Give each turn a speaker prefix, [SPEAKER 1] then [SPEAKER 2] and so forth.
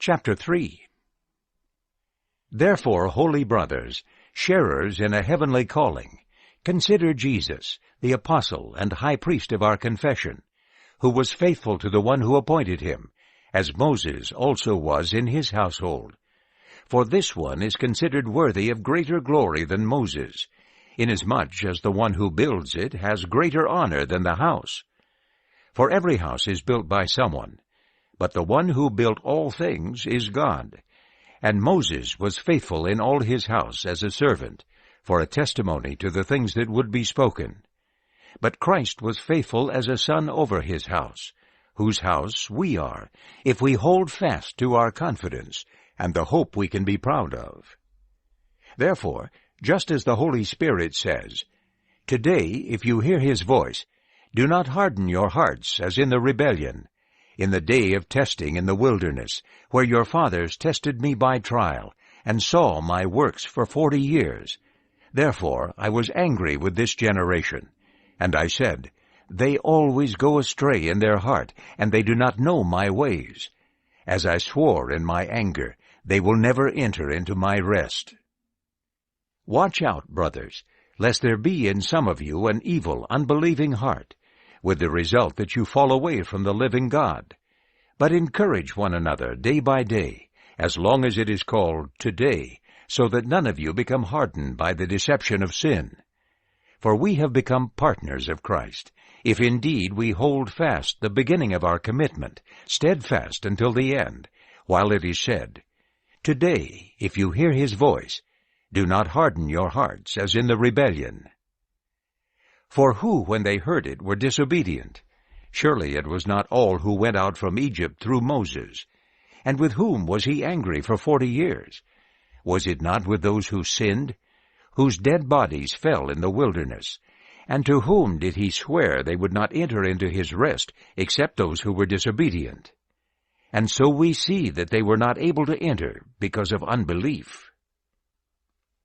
[SPEAKER 1] Chapter 3. Therefore, holy brothers, sharers in a heavenly calling, consider Jesus, the apostle and high priest of our confession, who was faithful to the one who appointed him, as Moses also was in his household. For this one is considered worthy of greater glory than Moses, inasmuch as the one who builds it has greater honor than the house. For every house is built by someone, but the one who built all things is God. And Moses was faithful in all his house as a servant, for a testimony to the things that would be spoken. But Christ was faithful as a son over his house, whose house we are, if we hold fast to our confidence and the hope we can be proud of. Therefore, just as the Holy Spirit says, "Today, if you hear his voice, do not harden your hearts as in the rebellion, in the day of testing in the wilderness, where your fathers tested me by trial, and saw my works for 40 years. Therefore I was angry with this generation, and I said, They always go astray in their heart, and they do not know my ways. As I swore in my anger, they will never enter into my rest." Watch out, brothers, lest there be in some of you an evil, unbelieving heart, with the result that you fall away from the living God. But encourage one another day by day, as long as it is called today, so that none of you become hardened by the deception of sin. For we have become partners of Christ, if indeed we hold fast the beginning of our commitment, steadfast until the end, while it is said, "Today, if you hear his voice, do not harden your hearts as in the rebellion." For who, when they heard it, were disobedient? Surely it was not all who went out from Egypt through Moses. And with whom was he angry for 40 years? Was it not with those who sinned, whose dead bodies fell in the wilderness? And to whom did he swear they would not enter into his rest, except those who were disobedient? And so we see that they were not able to enter because of unbelief.